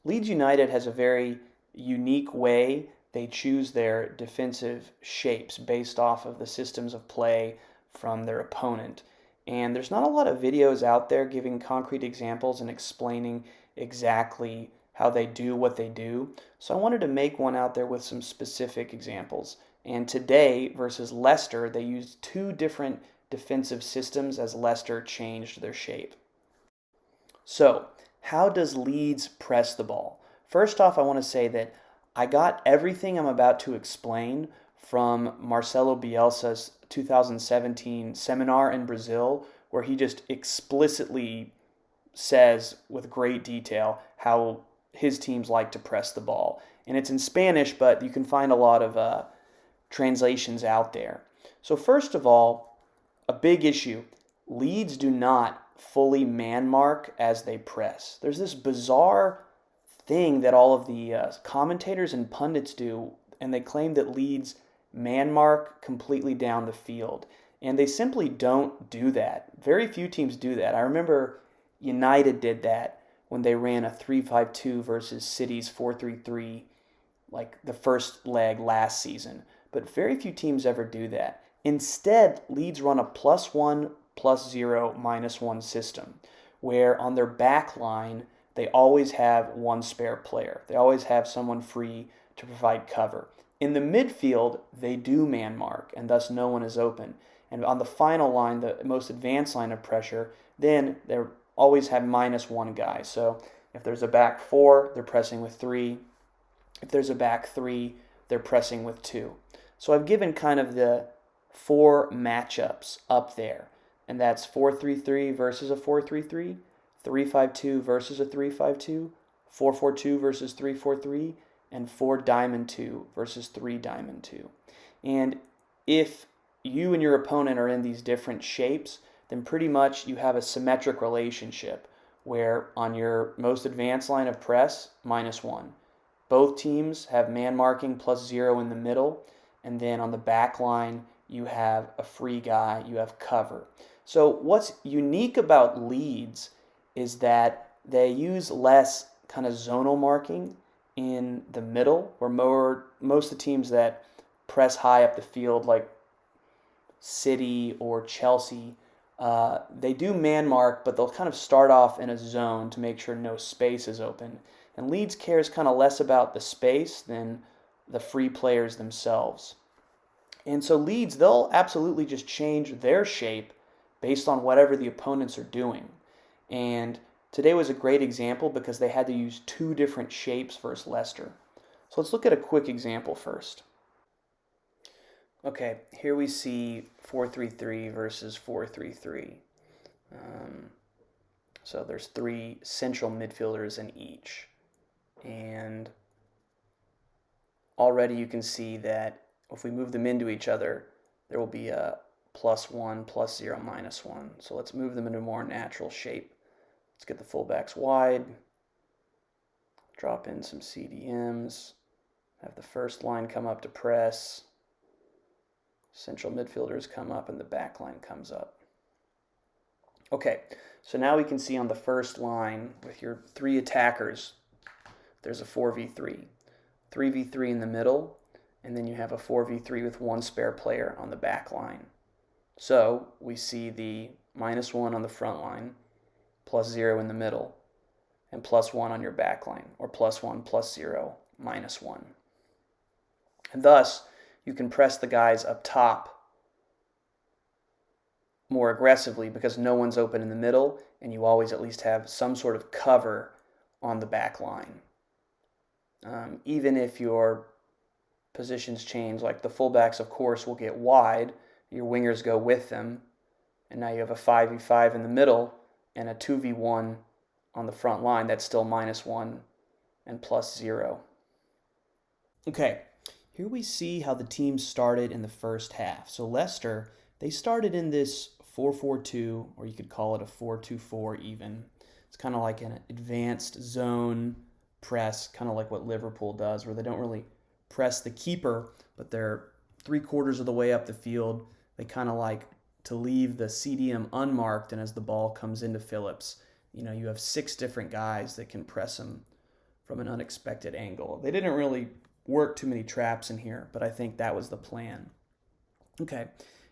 Leeds United has a very unique way they choose their defensive shapes based off of the systems of play from their opponent. And there's not a lot of videos out there giving concrete examples and explaining exactly how they do what they do. So I wanted to make one out there with some specific examples. And today versus Leicester, they used two different defensive systems as Leicester changed their shape. So, how does Leeds press the ball? First off, I want to say that I got everything I'm about to explain from Marcelo Bielsa's 2017 seminar in Brazil, where he just explicitly says with great detail how his teams like to press the ball. And it's in Spanish, but you can find a lot of translations out there. So, first of all, a big issue, Leeds do not fully man mark as they press. There's this bizarre thing that all of the commentators and pundits do, and they claim that Leeds man mark completely down the field. And they simply don't do that. Very few teams do that. I remember United did that when they ran a 3-5-2 versus City's 4-3-3, like the first leg last season. But very few teams ever do that. Instead, Leeds run a +1, +0, -1 system, where on their back line, they always have one spare player. They always have someone free to provide cover. In the midfield, they do man mark, and thus no one is open. And on the final line, the most advanced line of pressure, then they always have -1 guy. So if there's a back four, they're pressing with three. If there's a back three, they're pressing with two. So I've given kind of the four matchups up there, and that's 4-3-3 versus a 4-3-3, 3-5-2 versus a 3-5-2, 4-4-2 versus 3-4-3, and 4-diamond-2 versus 3-diamond-2. And if you and your opponent are in these different shapes, then pretty much you have a symmetric relationship where on your most advanced line of press, -1. Both teams have man marking +0 in the middle, and then on the back line, you have a free guy, you have cover. So what's unique about Leeds is that they use less kind of zonal marking in the middle, where most of the teams that press high up the field, like City or Chelsea, they do man mark, but they'll kind of start off in a zone to make sure no space is open. And Leeds cares kind of less about the space than the free players themselves. And so Leeds, they'll absolutely just change their shape based on whatever the opponents are doing. And today was a great example because they had to use two different shapes versus Leicester. So let's look at a quick example first. Okay, here we see 4-3-3 versus 4-3-3. So there's three central midfielders in each. And already you can see that if we move them into each other, there will be a +1, +0, -1. So let's move them into a more natural shape. Let's get the fullbacks wide, drop in some CDMs, have the first line come up to press, central midfielders come up, and the back line comes up. Okay, so now we can see on the first line with your three attackers, there's a 4v3. 3v3 in the middle, and then you have a 4v3 with one spare player on the back line. So we see the -1 on the front line, +0 in the middle, and +1 on your back line, or +1, +0, -1. And thus, you can press the guys up top more aggressively because no one's open in the middle, and you always at least have some sort of cover on the back line. Even if your positions change, like the fullbacks, of course, will get wide, your wingers go with them, and now you have a 5v5 in the middle and a 2v1 on the front line. That's still -1 and +0. Okay, here we see how the team started in the first half. So Leicester, they started in this 4-4-2, or you could call it a 4-2-4 even. It's kind of like an advanced zone press, kind of like what Liverpool does, where they don't really press the keeper, but they're 3/4 of the way up the field. They kind of like to leave the CDM unmarked, and as the ball comes into Phillips, you have 6 different guys that can press him from an unexpected angle. They didn't really work too many traps in here, but I think that was the plan. Okay,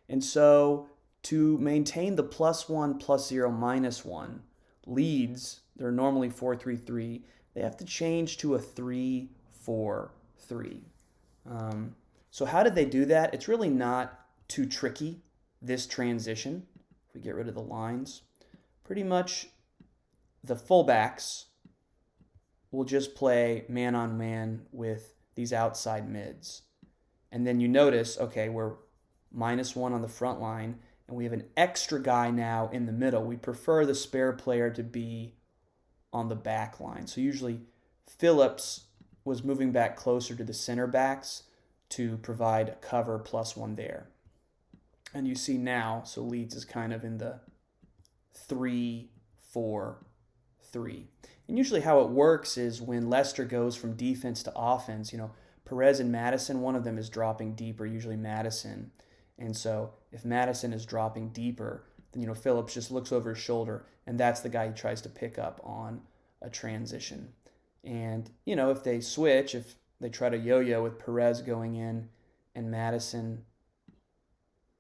and so to maintain the +1, +0, -1, Leeds, they're normally 4-3-3. They have to change to a 3-4-3. So how did they do that? It's really not too tricky, this transition. If we get rid of the lines, pretty much the fullbacks will just play man-on-man with these outside mids. And then you notice, okay, we're -1 on the front line, and we have an extra guy now in the middle. We prefer the spare player to be on the back line. So usually Phillips was moving back closer to the center backs to provide cover +1 there. And you see now, so Leeds is kind of in the 3-4-3. And usually how it works is when Leicester goes from defense to offense, Perez and Maddison, one of them is dropping deeper, usually Maddison. And so if Maddison is dropping deeper, then Phillips just looks over his shoulder, and that's the guy he tries to pick up on a transition. And, if they switch, if they try to yo-yo with Perez going in and Maddison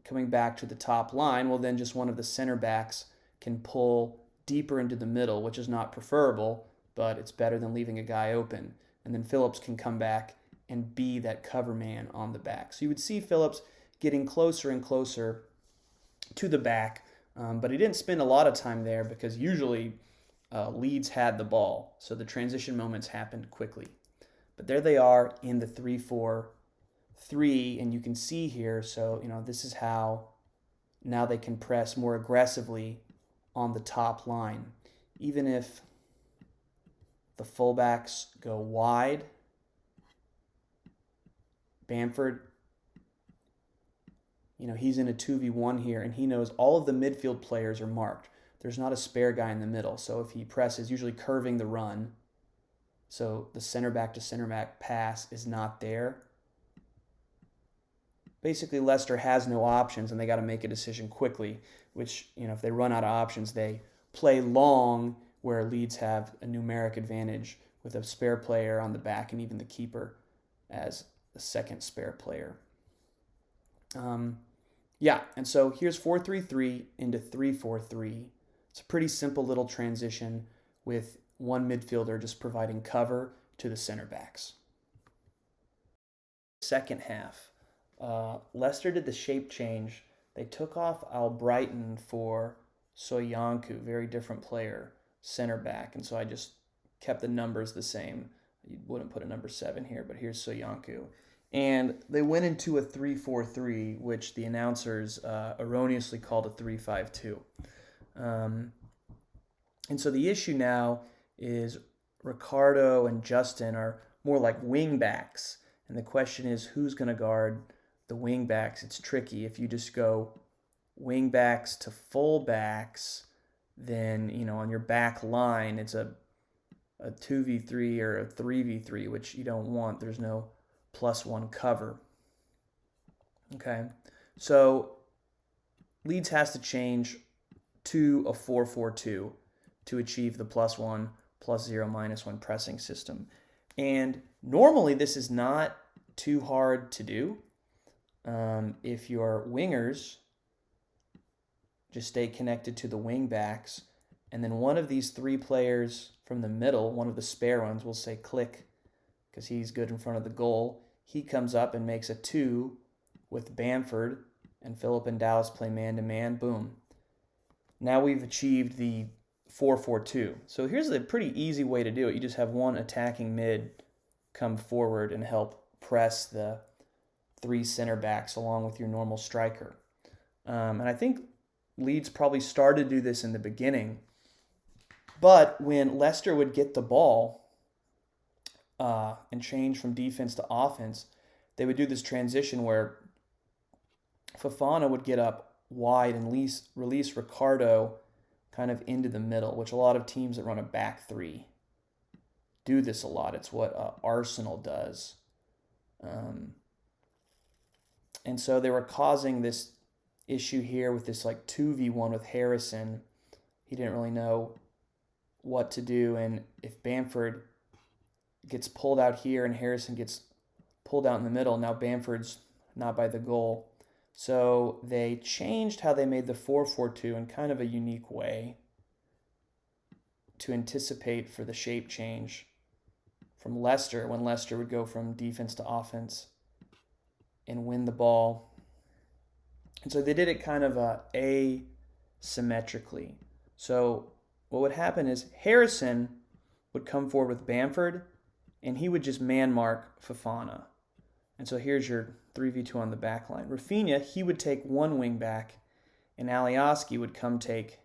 coming back to the top line, well, then just one of the center backs can pull deeper into the middle, which is not preferable, but it's better than leaving a guy open. And then Phillips can come back and be that cover man on the back. So you would see Phillips getting closer and closer to the back, but he didn't spend a lot of time there because usually Leeds had the ball, so the transition moments happened quickly. But there they are in the 3-4-3, and you can see here, so this is how now they can press more aggressively on the top line. Even if the fullbacks go wide, Bamford, he's in a 2v1 here, and he knows all of the midfield players are marked. There's not a spare guy in the middle, so if he presses, usually curving the run, so the center back to center back pass is not there. Basically, Leicester has no options, and they got to make a decision quickly, which, if they run out of options, they play long, where Leeds have a numeric advantage with a spare player on the back and even the keeper as the second spare player. And so here's 4-3-3 into 3-4-3. It's a pretty simple little transition with one midfielder just providing cover to the center backs. Second half, Leicester did the shape change. They took off Albrighton for Soyuncu, very different player, center back. And so I just kept the numbers the same. You wouldn't put a number 7 here, but here's Soyuncu. And they went into a 3-4-3, which the announcers erroneously called a 3-5-2. And so the issue now is Ricardo and Justin are more like wing backs. And the question is, who's going to guard the wing backs? It's tricky. If you just go wing backs to full backs, then, on your back line, it's a 2v3 or a 3v3, which you don't want. There's no +1 cover. Okay, so Leeds has to change to a 4-4-2 to achieve the +1, +0, -1 pressing system. And normally this is not too hard to do. If your wingers just stay connected to the wing backs, and then one of these 3 players from the middle, one of the spare ones, will say click, because he's good in front of the goal. He comes up and makes a 2 with Bamford, and Philip and Dallas play man-to-man. Boom. Now we've achieved the 4-4-2. So here's a pretty easy way to do it. You just have one attacking mid come forward and help press the 3 center backs along with your normal striker. And I think Leeds probably started to do this in the beginning. But when Leicester would get the ball and change from defense to offense, they would do this transition where Fofana would get up wide and release Ricardo kind of into the middle, which a lot of teams that run a back 3 do this a lot. It's what Arsenal does. And so they were causing this issue here with this like 2v1 with Harrison. He didn't really know what to do, and if Bamford gets pulled out here and Harrison gets pulled out in the middle. Now Bamford's not by the goal. So they changed how they made the 4-4-2 in kind of a unique way to anticipate for the shape change from Leicester, when Leicester would go from defense to offense and win the ball. And so they did it kind of asymmetrically. So what would happen is Harrison would come forward with Bamford, and he would just man mark Fofana. And so here's your 3v2 on the back line. Rafinha, he would take one wing back, and Alioski would come take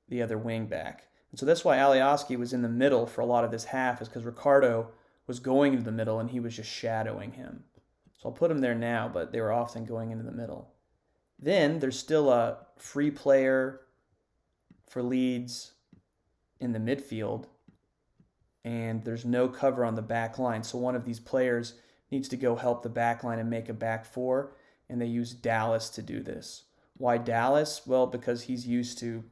the other wing back. And so that's why Alioski was in the middle for a lot of this half, is because Ricardo was going into the middle and he was just shadowing him. So I'll put him there now, but they were often going into the middle. Then there's still a free player for Leeds in the midfield, and there's no cover on the back line. So one of these players needs to go help the back line and make a back four, and they use Dallas to do this. Why Dallas? Well, because he's used to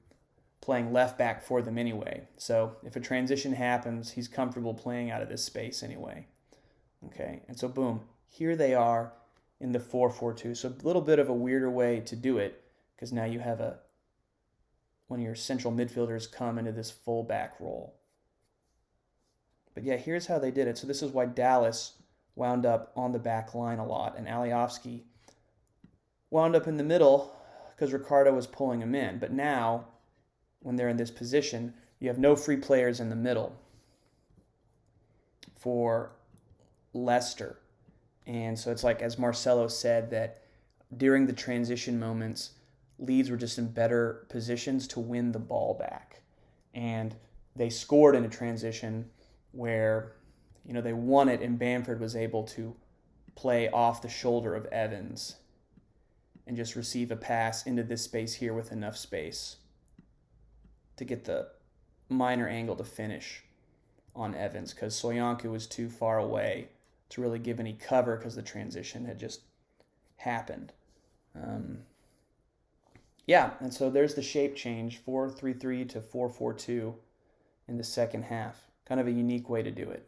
playing left back for them anyway. So if a transition happens, he's comfortable playing out of this space anyway. Okay, and so boom, here they are in the 4-4-2. So a little bit of a weirder way to do it, because now you have one of your central midfielders come into this full back role. But yeah, here's how they did it. So this is why Dallas wound up on the back line a lot, and Alioski wound up in the middle because Ricardo was pulling him in. But now, when they're in this position, you have no free players in the middle for Leicester. And so it's like, as Marcelo said, that during the transition moments, Leeds were just in better positions to win the ball back. And they scored in a transition where, they won it, and Bamford was able to play off the shoulder of Evans and just receive a pass into this space here with enough space to get the minor angle to finish on Evans, because Soyuncu was too far away to really give any cover because the transition had just happened. And so there's the shape change, 4-3-3 to 4-4-2 in the second half. Kind of a unique way to do it.